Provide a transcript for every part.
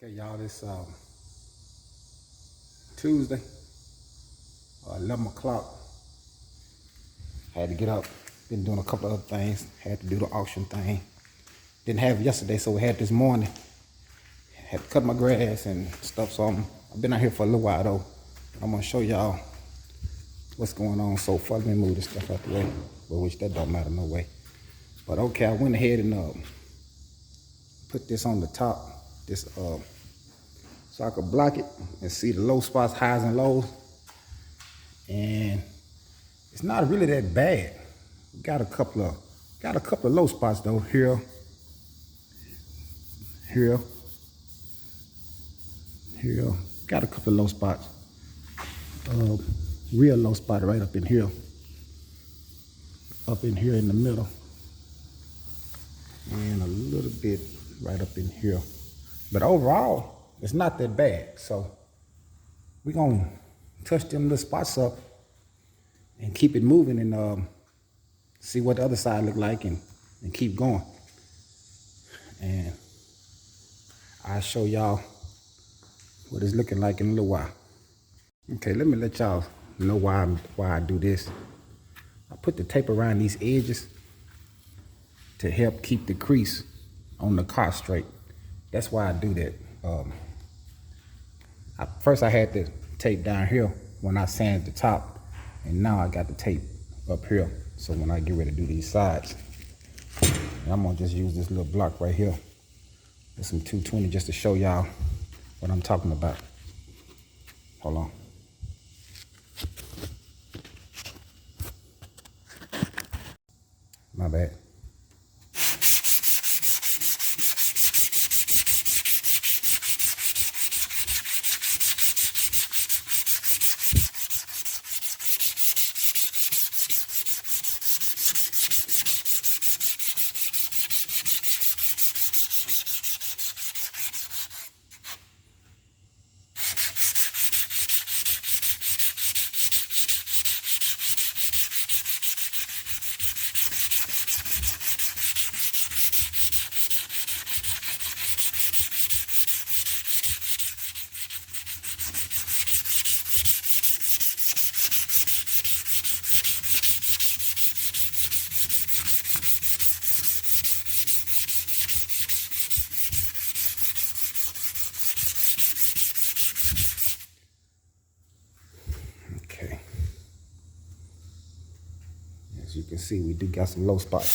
Okay, y'all, this Tuesday, 11 o'clock. Had to get up. Been doing a couple of other things. Had to do the auction thing. Didn't have it yesterday, so we had this morning. Had to cut my grass and stuff, so I've been out here for a little while though. I'm gonna show y'all what's going on so far. Let me move this stuff out the way, well, which that don't matter no way. But okay, I went ahead and put this on the top, this so I could block it and see the low spots, highs and lows. And it's not really that bad. Got a couple of low spots though. Here, got a couple of low spots. Real low spot right up in here in the middle, and a little bit right up in here. But overall, it's not that bad. So we're gonna touch them little spots up and keep it moving and see what the other side look like and keep going. And I'll show y'all what it's looking like in a little while. Okay, let me let y'all know why I do this. I put the tape around these edges to help keep the crease on the car straight. That's why I do that. First I had the tape down here when I sanded the top, and now I got the tape up here. So when I get ready to do these sides, I'm gonna just use this little block right here with some 220 just to show y'all what I'm talking about. Hold on. My bad. Okay. As you can see, we do got some low spots.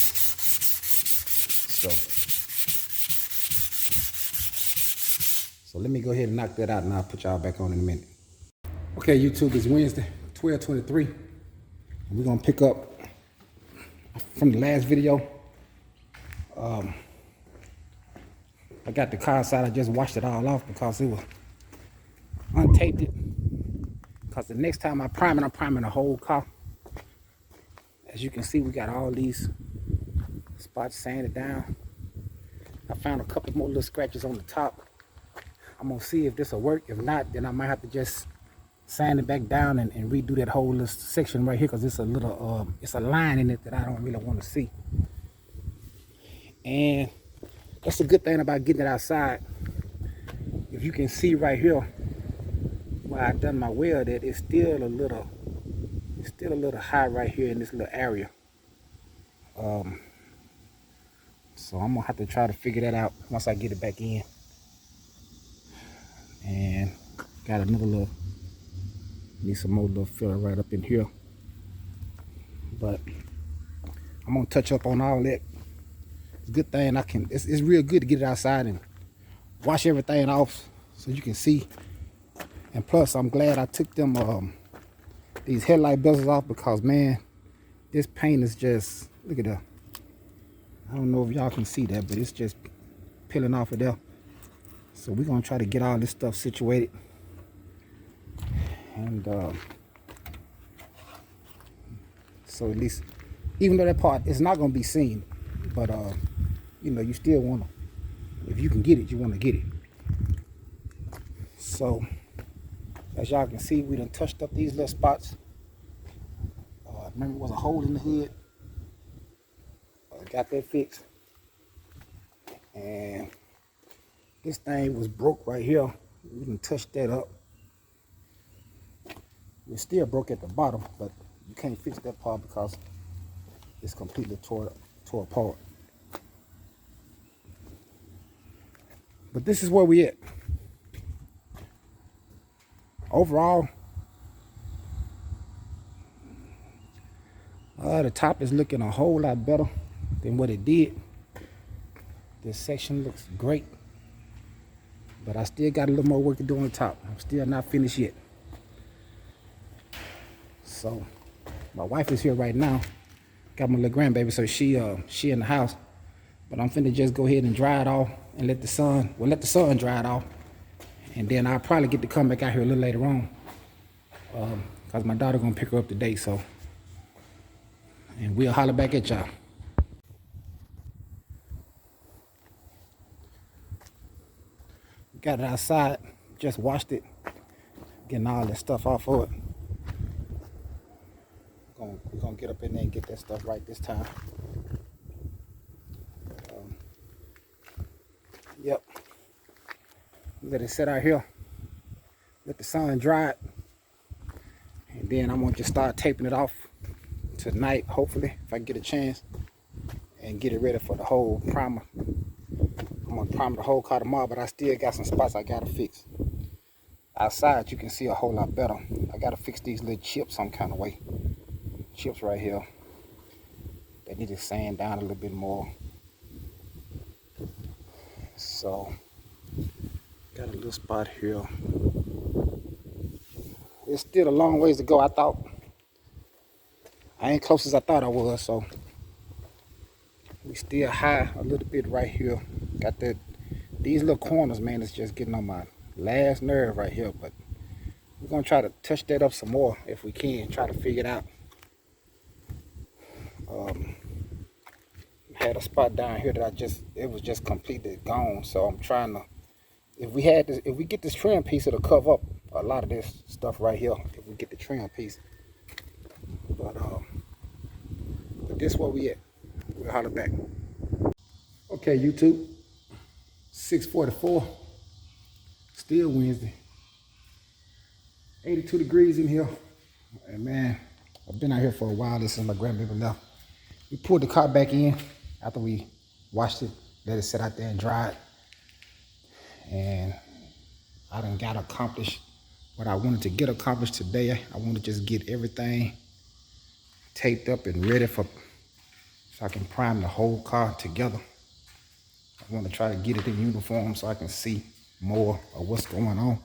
So let me go ahead and knock that out, and I'll put y'all back on in a minute. Okay, YouTube, it's Wednesday, 12/23. We're gonna pick up from the last video. I got the car outside. I just washed it all off because it was untaped it. Because the next time I prime it, I'm priming the whole car. As you can see, we got all these spots sanded down. I found a couple more little scratches on the top. I'm gonna see if this will work. If not, then I might have to just sand it back down and redo that whole little section right here, because it's a little it's a line in it that I don't really want to see. And that's a good thing about getting it outside. If you can see right here where I done my weld, that it's still a little high right here in this little area. So I'm gonna have to try to figure that out once I get it back in. And got another little, need some more little filler right up in here. But I'm gonna touch up on all that. It's a good thing it's real good to get it outside and wash everything off so you can see. And plus, I'm glad I took them these headlight bezels off, because man, this paint is just, look at that. I don't know if y'all can see that, but it's just peeling off of there. So we're gonna try to get all this stuff situated. And so at least, even though that part is not gonna be seen, but you know, you still wanna, if you can get it, you wanna get it. So as y'all can see, we done touched up these little spots. Remember, it was a hole in the hood. Got that fixed. And This thing was broke right here. We didn't touch that up. It's still broke at the bottom, but you can't fix that part because it's completely tore apart. But this is where we at. Overall, the top is looking a whole lot better than what it did. This section looks great, but I still got a little more work to do on the top. I'm still not finished yet. So my wife is here right now. Got my little grandbaby, so she in the house. But I'm finna just go ahead and dry it off and let the sun dry it off. And then I'll probably get to come back out here a little later on. Cause my daughter gonna pick her up today, so. And we'll holler back at y'all. Got it outside, just washed it. Getting all that stuff off of it. We're gonna get up in there and get that stuff right this time. Yep. Let it sit out here. Let the sun dry it. And then I'm gonna just start taping it off tonight, hopefully, if I can get a chance. And get it ready for the whole primer. I'm gonna primer the whole car tomorrow, but I still got some spots I gotta fix. Outside, you can see a whole lot better. I gotta fix these little chips some kind of way. Chips right here. They need to sand down a little bit more. So, got a little spot here. It's still a long ways to go. I ain't close as I thought I was, so we still high a little bit right here. Got these little corners, man, it's just getting on my last nerve right here, but we're gonna try to touch that up some more if we can, try to figure it out. Had a spot down here that it was just completely gone, so I'm trying to, if we get this trim piece, it'll cover up a lot of this stuff right here, if we get the trim piece. But this is where we at. We'll holler back. Okay, YouTube, 6:44, still Wednesday, 82 degrees in here, and man, I've been out here for a while. This is my grandbaby left. We pulled the car back in after we washed it, let it sit out there and dry it, and I done got accomplished what I wanted to get accomplished today. I want to just get everything taped up and ready so I can prime the whole car together. I want to try to get it in uniform so I can see more of what's going on.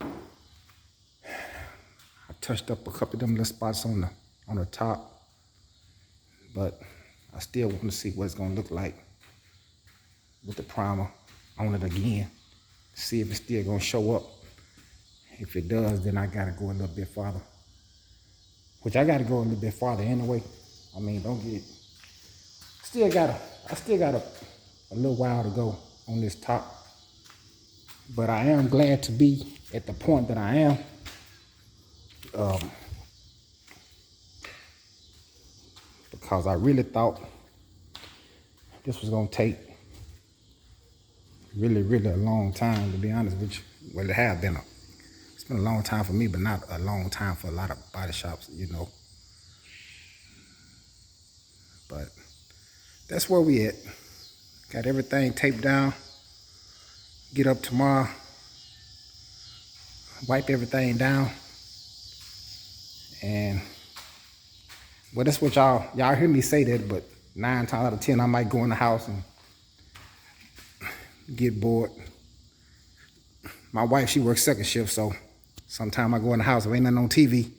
I touched up a couple of them little spots on the top, but I still want to see what it's gonna look like with the primer on it again. See if it's still gonna show up. If it does, then I gotta go a little bit farther. Which I gotta go a little bit farther anyway. I mean, I still got a little while to go on this top. But I am glad to be at the point that I am. Because I really thought this was gonna take really a long time, to be honest with you. Well, it's been a long time for me, but not a long time for a lot of body shops, you know. But that's where we at. Got everything taped down. Get up tomorrow, wipe everything down, and well, that's what y'all hear me say that, but 9 times out of 10, I might go in the house and get bored. My wife, she works second shift, so sometimes I go in the house, if ain't nothing on TV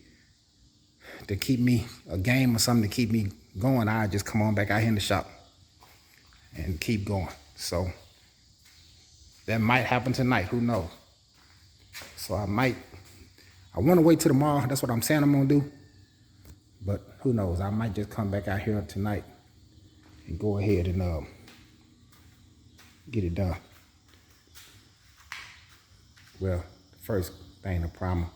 to keep me, a game or something to keep me going, I just come on back out here in the shop and keep going. So that might happen tonight, who knows? So I want to wait till tomorrow. That's what I'm saying I'm gonna do. But who knows? I might just come back out here tonight and go ahead and get it done. Well, the first thing, the primer,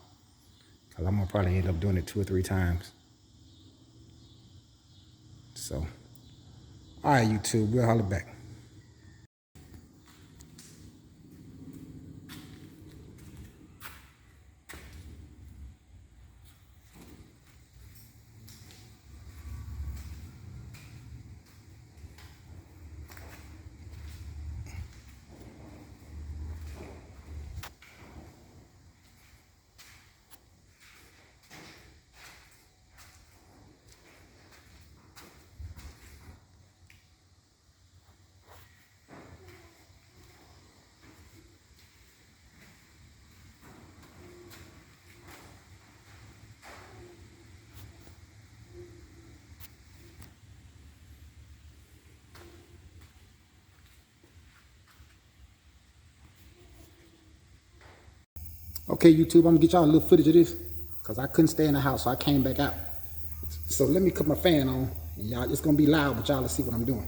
because I'm gonna probably end up doing it 2 or 3 times. So, all right, YouTube, we'll holler back. Okay, YouTube, I'm gonna get y'all a little footage of this because I couldn't stay in the house, so I came back out. So let me cut my fan on, and y'all, it's gonna be loud, but y'all will see what I'm doing.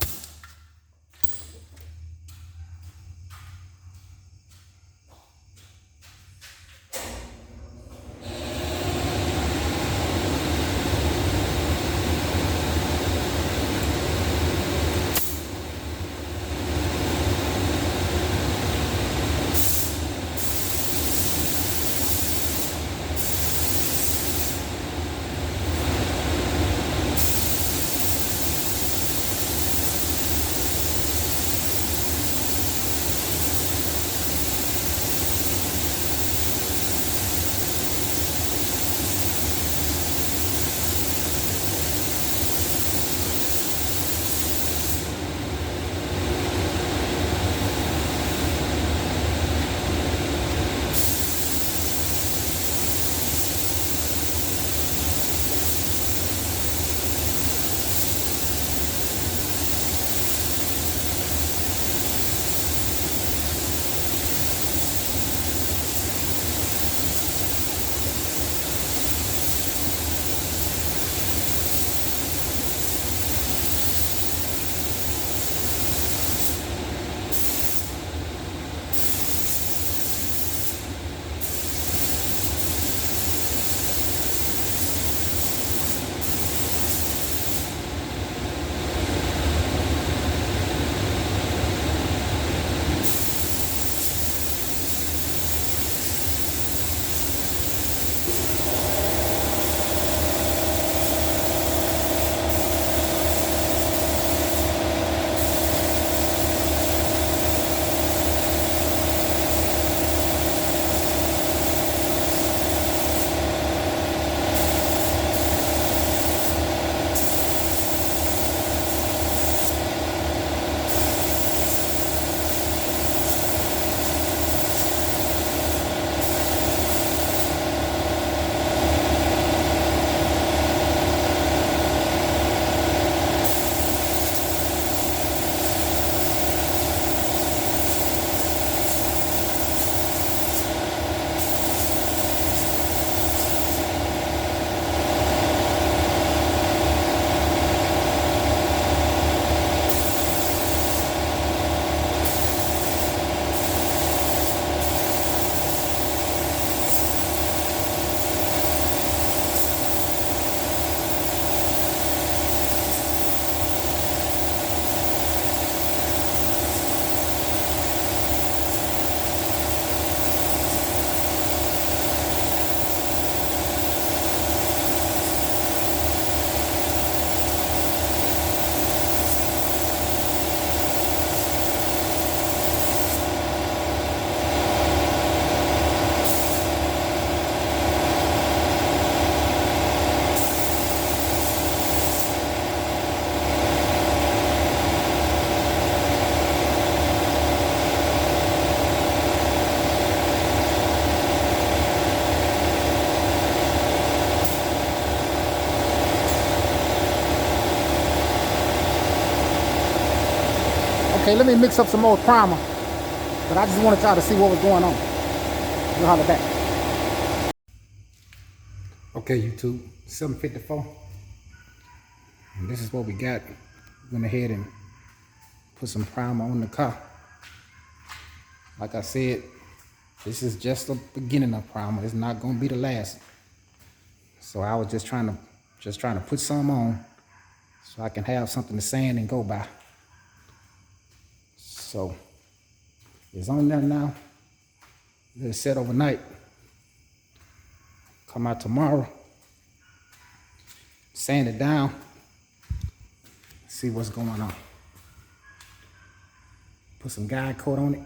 Okay, let me mix up some more primer, but I just wanted y'all to see what was going on. We'll holler back. Okay, YouTube, 7:54. And this is what we got. Went ahead and put some primer on the car. Like I said, this is just the beginning of primer. It's not gonna be the last. So I was just trying to put some on so I can have something to sand and go by. So it's on there now. Let it set overnight. Come out tomorrow, sand it down, see what's going on. Put some guide coat on it,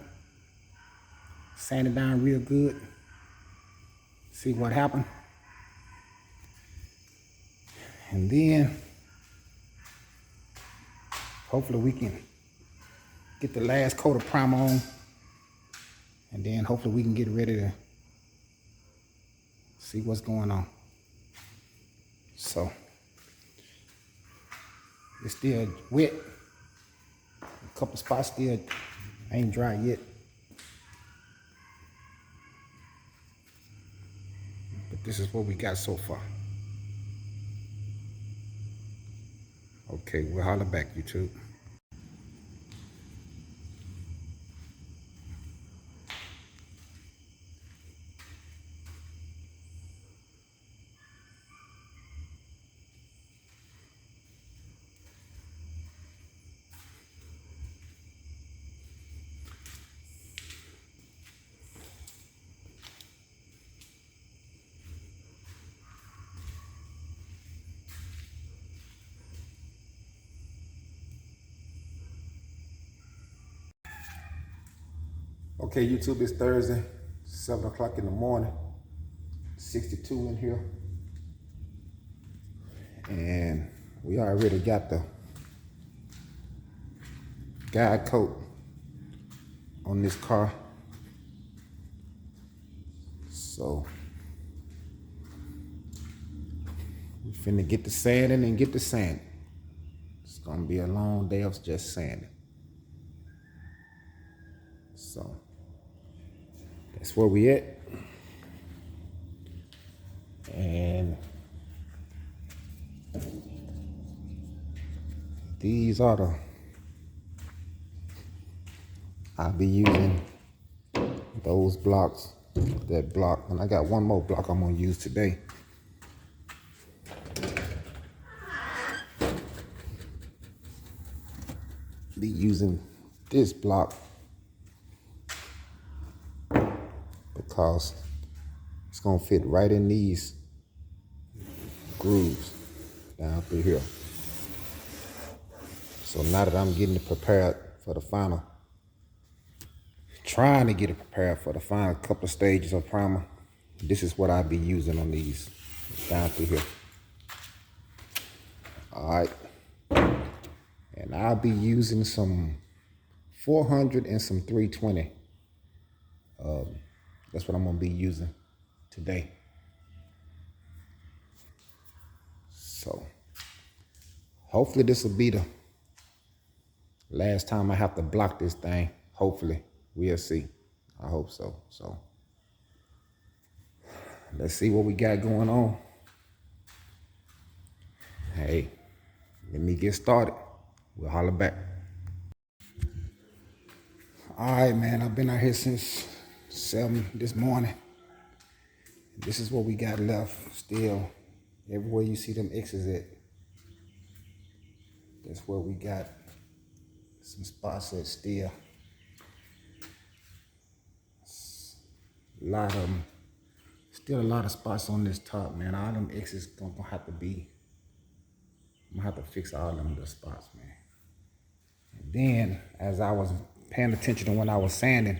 sand it down real good, see what happened. And then hopefully we can get the last coat of primer on, and then hopefully we can get ready to see what's going on. So it's still wet. A couple spots still ain't dry yet. this is what we got so far. Okay, we'll holler back, YouTube. Okay, YouTube, it's Thursday, 7 o'clock in the morning, 62 in here. And we already got the guide coat on this car. So we finna get the sanding and get the sand. It's gonna be a long day of just sanding. So that's where we at. And these are the, I'll be using those blocks, that block, and I got one more block I'm gonna use today. Be using this block because it's gonna fit right in these grooves down through here. So now that I'm getting it prepared for the final, trying to get it prepared for the final couple of stages of primer, this is what I'll be using on these down through here. All right. And I'll be using some 400 and some 320. That's what I'm gonna be using today. So hopefully this will be the last time I have to block this thing. Hopefully, we'll see. I hope so. So let's see what we got going on. Hey, let me get started. We'll holler back. All right, man, I've been out here since 7 this morning. This is what we got left still. Everywhere you see them X's at, that's where we got some spots that still. A lot of them, still a lot of spots on this top, man. All them X's gonna have to be, I'm gonna have to fix all them little spots, man. And then, as I was paying attention to when I was sanding,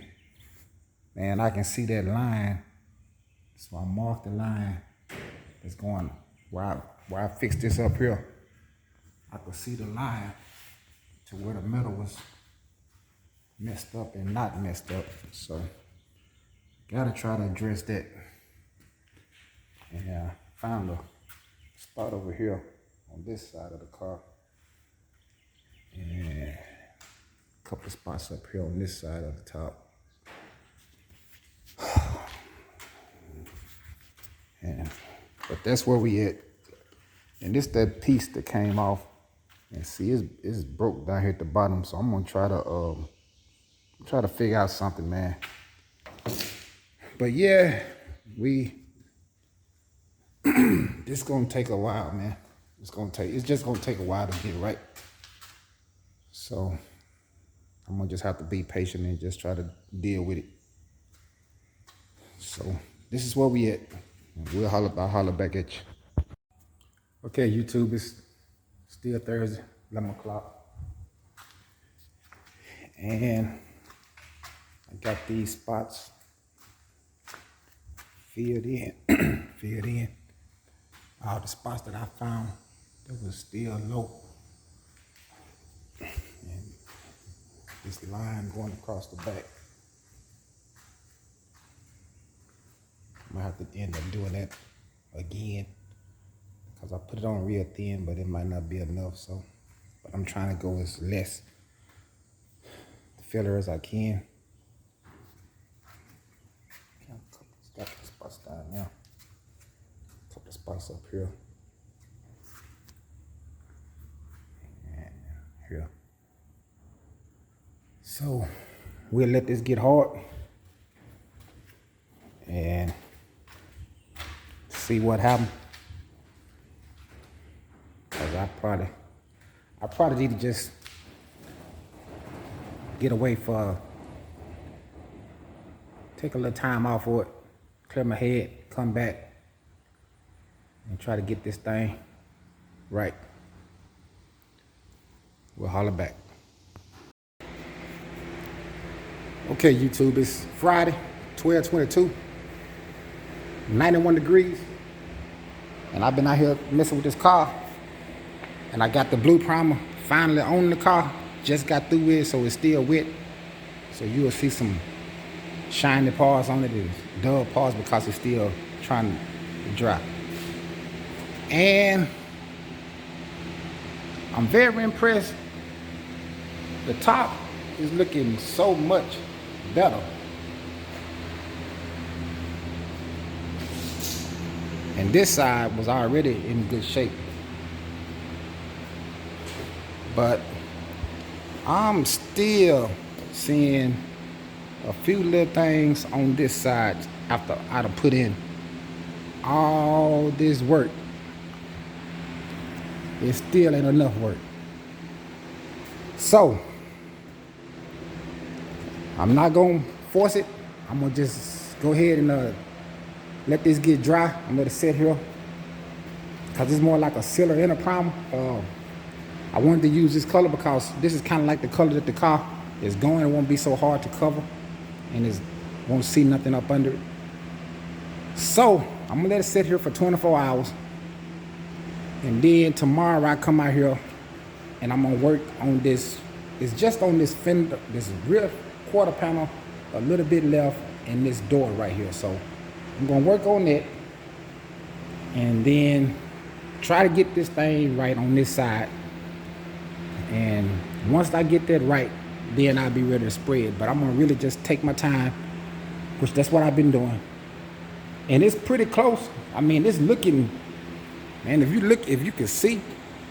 man, I can see that line. So I marked the line that's going, where I fixed this up here. I could see the line to where the metal was messed up and not messed up. So, gotta try to address that. And I found a spot over here on this side of the car. And a couple of spots up here on this side of the top. But that's where we at. And this that piece that came off. And see, it's broke down here at the bottom. So I'm gonna try to figure out something, man. But yeah, this gonna take a while, man. It's just gonna take a while to get right. So I'm gonna just have to be patient and just try to deal with it. So this is where we at. I'll holler back at you. Okay, YouTube, it's still Thursday, 11 o'clock. And I got these spots filled in, filled in. All the spots that I found that was still low. And this line going across the back. I'm gonna have to end up doing that again because I put it on real thin, but it might not be enough. So, but I'm trying to go as less filler as I can. Got the spots down now. slice up here. And here. So we'll let this get hard and see what happens. Cause I probably need to just get away for, take a little time off for it, clear my head, come back, and try to get this thing right. We'll holler back. Okay, YouTube, it's Friday, 12/22, 91 degrees, and I've been out here messing with this car, and I got the blue primer finally on the car. Just got through it, so it's still wet. So you will see some shiny parts on it, it's dull parts because it's still trying to dry. And I'm very impressed. The top is looking so much better. And this side was already in good shape. But I'm still seeing a few little things on this side after I done put in all this work. It still ain't enough work. So I'm not gonna force it. I'm gonna just go ahead and let this get dry. I'm gonna sit here because it's more like a sealer and a primer. I wanted to use this color because this is kind of like the color that the car is going. It won't be so hard to cover, and it won't see nothing up under it. So I'm gonna let it sit here for 24 hours, and then tomorrow I come out here and I'm gonna work on this. It's just on this fender, this rear quarter panel, a little bit left, and this door right here. So I'm gonna work on that, and then try to get this thing right on this side. And once I get that right, then I'll be ready to spray it. But I'm gonna really just take my time, which that's what I've been doing. And it's pretty close. I mean, it's looking, man, if you can see,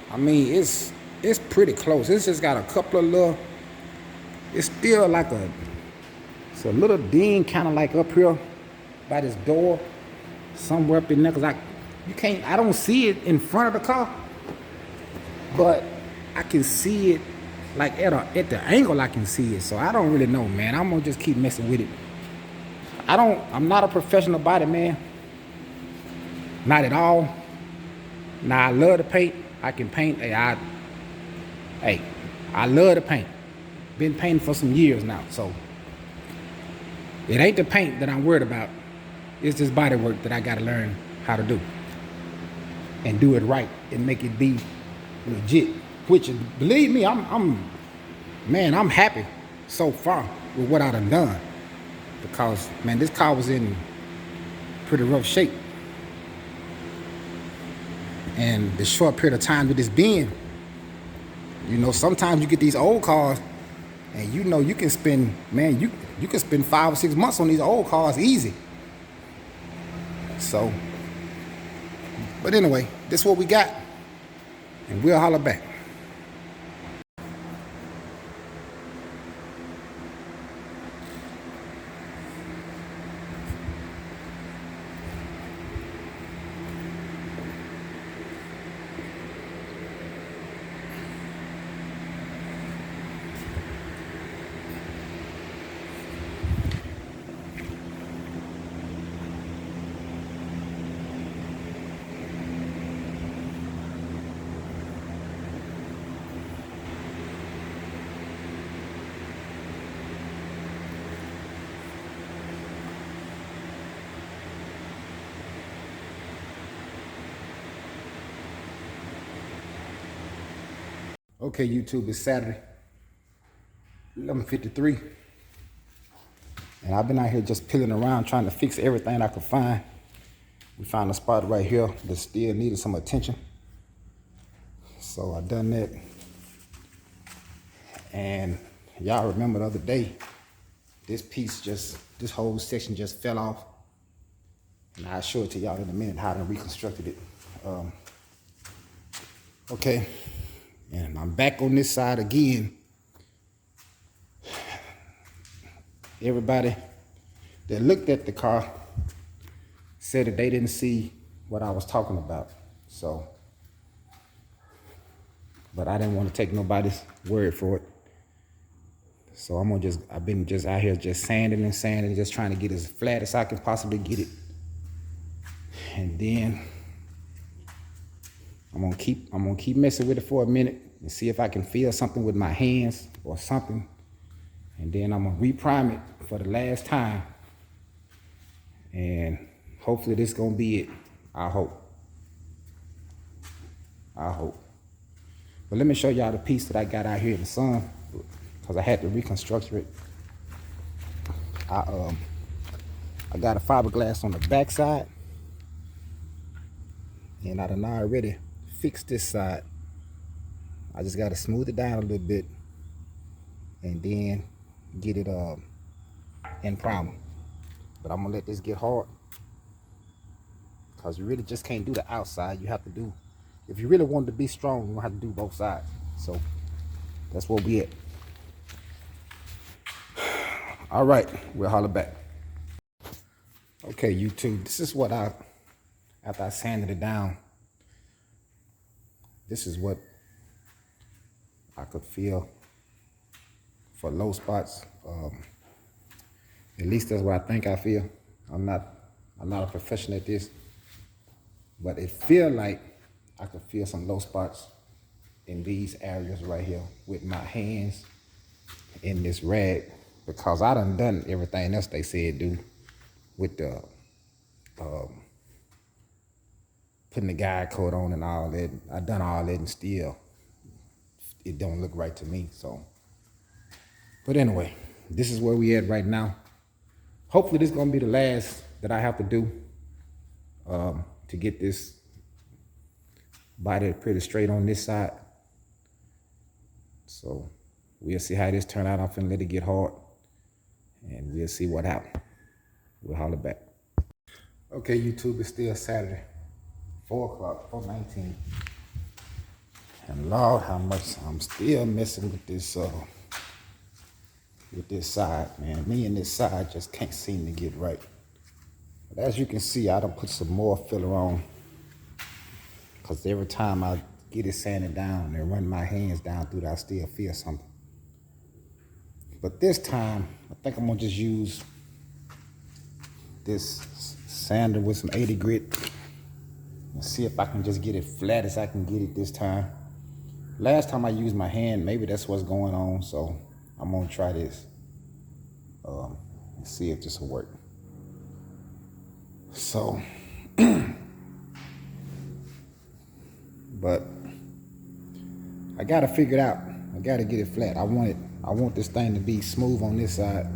I mean, it's pretty close. It's just got a couple of little, it's still like it's a little ding kind of like up here by this door, somewhere up in there, cause I don't see it in front of the car, but I can see it like at the angle I can see it. So I don't really know, man. I'm gonna just keep messing with it. I'm not a professional body man. Not at all. Now I love to paint. I can paint. I love to paint. Been painting for some years now. So it ain't the paint that I'm worried about. It's this body work that I gotta learn how to do. And do it right and make it be legit. Which, believe me, I'm happy so far with what I done. Because, man, this car was in pretty rough shape. And the short period of time with this being, you know, sometimes you get these old cars and you know you can spend, man, you can spend 5 or 6 months on these old cars easy. So, but anyway, this is what we got. And we'll holler back. Okay, YouTube, it's Saturday, 11:53. And I've been out here just peeling around trying to fix everything I could find. We found a spot right here that still needed some attention. So I done that. And y'all remember the other day, this whole section just fell off. And I'll show it to y'all in a minute how I reconstructed it. Okay, and I'm back on this side again. Everybody that looked at the car said that they didn't see what I was talking about. So, but I didn't want to take nobody's word for it. So I've been just out here just sanding and sanding, just trying to get as flat as I can possibly get it. And then I'm gonna keep messing with it for a minute and see if I can feel something with my hands or something. And then I'm gonna reprime it for the last time. And hopefully this gonna be it. I hope. But let me show y'all the piece that I got out here in the sun, because I had to reconstruct it. I got a fiberglass on the back side, and I done already fixed this side. I just got to smooth it down a little bit and then get it in primer. But I'm gonna let this get hard, because you really just can't do the outside. You have to do, if you really want it to be strong, you have to do both sides. So that's where we at. All right, we'll holler back. Okay, YouTube, this is what after I sanded it down, this is what I could feel for low spots. At least that's what I think I feel. I'm not a professional at this, but it feel like I could feel some low spots in these areas right here with my hands in this rag, because I done everything else they said do with the putting the guide coat on and all that. I done all that and still it don't look right to me. So, but anyway, this is where we at right now. Hopefully this is gonna be the last that I have to do to get this body pretty straight on this side. So we'll see how this turn out. I'm finna let it get hard and we'll see what happens. We'll holler back. Okay, YouTube, it's still Saturday, 4 o'clock, 4:19. And Lord, how much I'm still messing with this side, man. Me and this side just can't seem to get right. But as you can see, I done put some more filler on, because every time I get it sanded down and run my hands down through it, I still feel something. But this time, I think I'm gonna just use this sander with some 80 grit and see if I can just get it flat as I can get it this time. Last time I used my hand, maybe that's what's going on, so I'm gonna try this and see if this will work. So, but I gotta figure it out. I gotta get it flat. I want this thing to be smooth on this side,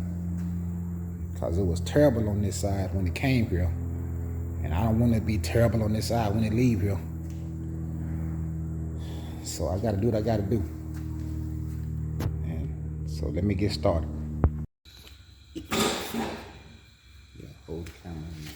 because it was terrible on this side when it came here, and I don't want it to be terrible on this side when it leave here. So I gotta do what I gotta do. And so let me get started. Yeah, hold the camera in there.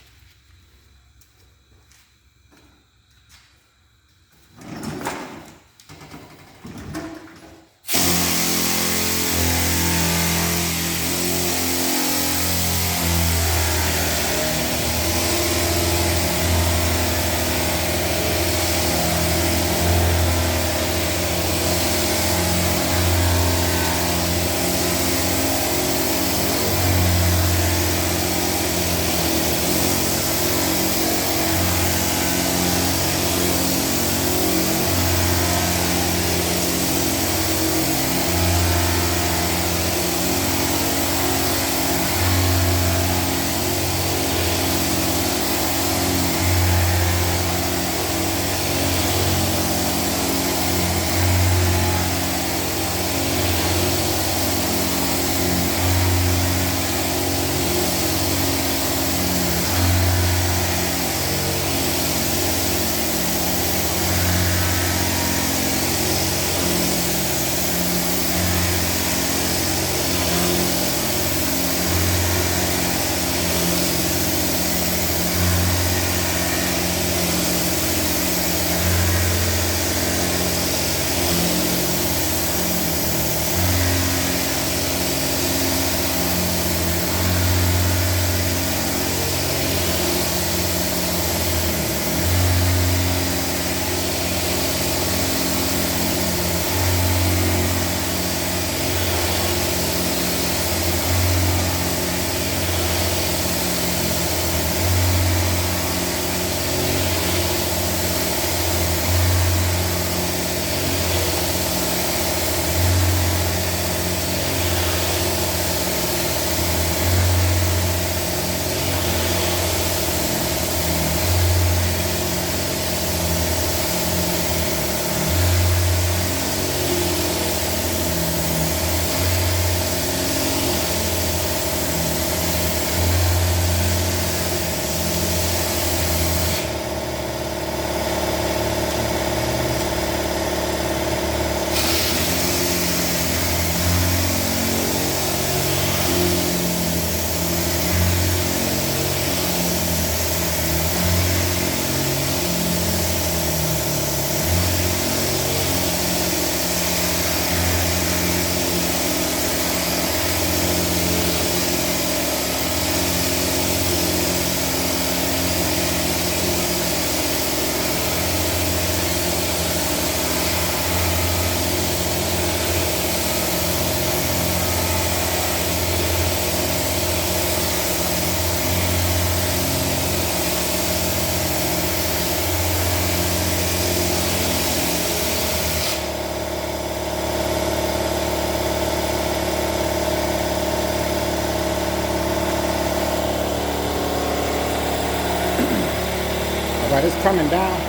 While it's coming down,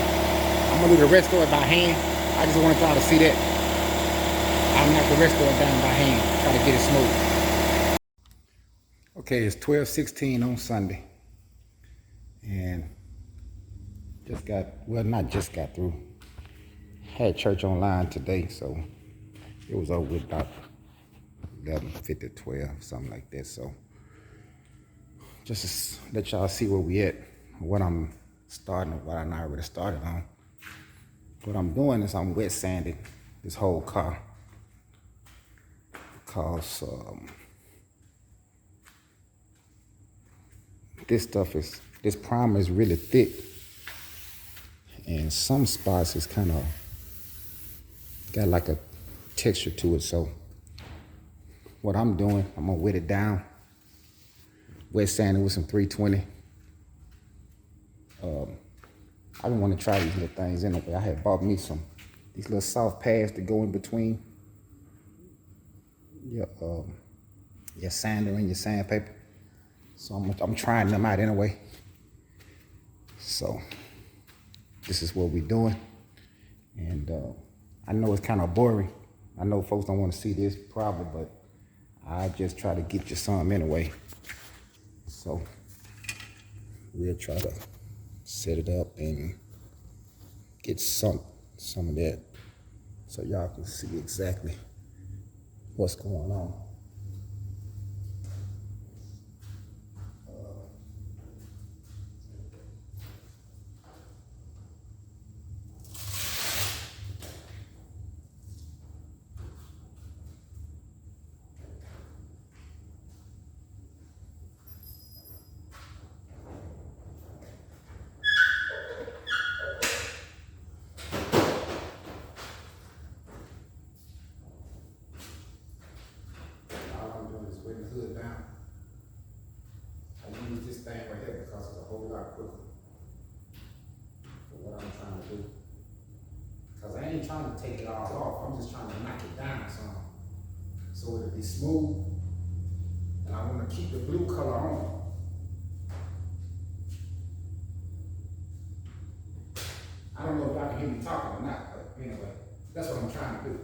I'm gonna do the rest of it by hand. I just wanted y'all to see that. I'm not the rest of it down by hand. Try to get it smooth. Okay, it's 12:16 on Sunday. And just got, well, not just got through. Had church online today, so it was over with about 11:50, 12, something like that. So just to let y'all see where we at, what I'm starting, what I already started on. What I'm doing is I'm wet sanding this whole car because this primer is really thick, and some spots is kind of got like a texture to it. So what I'm doing, I'm gonna wet it down, wet sand it with some 320. I didn't want to try these little things anyway. I had bought me these little soft pads to go in between your sander and your sandpaper. So I'm trying them out anyway. So this is what we're doing. And I know it's kind of boring. I know folks don't want to see this probably, but I just try to get you some anyway. So we'll try to set it up and get some of that so y'all can see exactly what's going on. All I'm doing is wetting the hood down. I use this thing right here because it's a whole lot quicker for what I'm trying to do. Because I ain't trying to take it all off. I'm just trying to knock it down some so it'll be smooth. And I want to keep the blue color on. I don't know if y'all can hear me talking or not, but anyway, that's what I'm trying to do.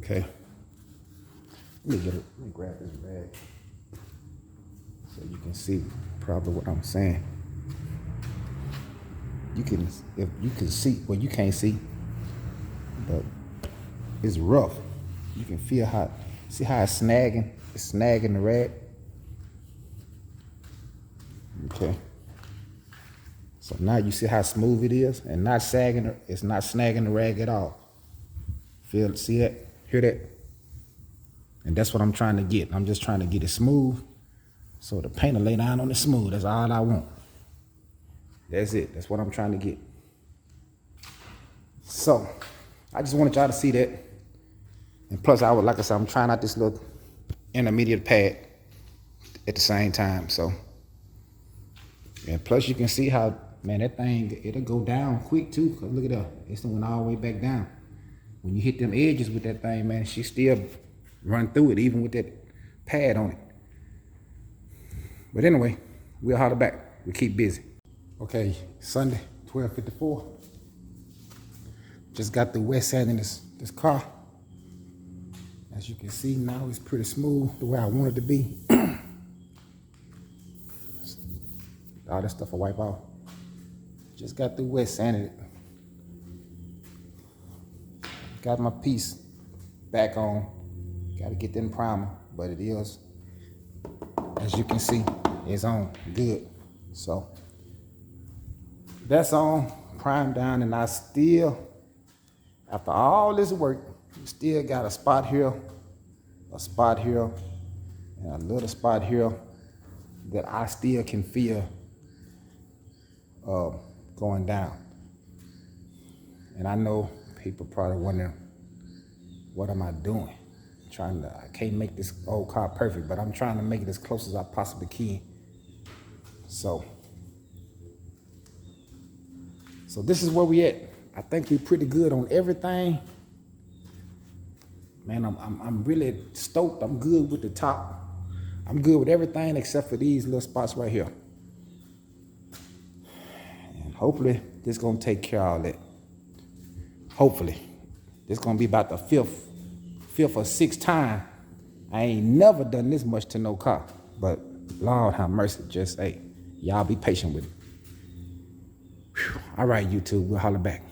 Okay. Let me grab this bag so you can see probably what I'm saying. If you can see, well, you can't see, but it's rough. You can feel how, see how it's snagging? It's snagging the rag. Okay. So now you see how smooth it is and not sagging, it's not snagging the rag at all. See that? Hear that? And that's what I'm trying to get. I'm just trying to get it smooth so the paint will lay down on it smooth. That's all I want. That's it. That's what I'm trying to get. So I just wanted y'all to see that. And plus, like I said, I'm trying out this little intermediate pad at the same time. So, and plus you can see how, man, that thing, it'll go down quick too. Cause look at that, it's went all the way back down. When you hit them edges with that thing, man, she still run through it, even with that pad on it. But anyway, we'll holler back. We keep busy. Okay, Sunday, 12:54. Just got through wet sanding this car. As you can see now, it's pretty smooth the way I want it to be. All that stuff I wipe off. Just got through wet sanding it. Got my piece back on. Got to get them primer, but it is, as you can see, it's on good. So that's on, prime down, and I still, after all this work, still got a spot here, and a little spot here that I still can feel going down. And I know people probably wondering, what am I doing? I can't make this old car perfect, but I'm trying to make it as close as I possibly can. So this is where we at. I think we're pretty good on everything. Man, I'm really stoked. I'm good with the top. I'm good with everything except for these little spots right here. And hopefully this gonna take care of all that. Hopefully. This gonna be about the fifth or sixth time. I ain't never done this much to no car. But Lord have mercy, just, hey, y'all be patient with it. All right, YouTube, we'll holler back.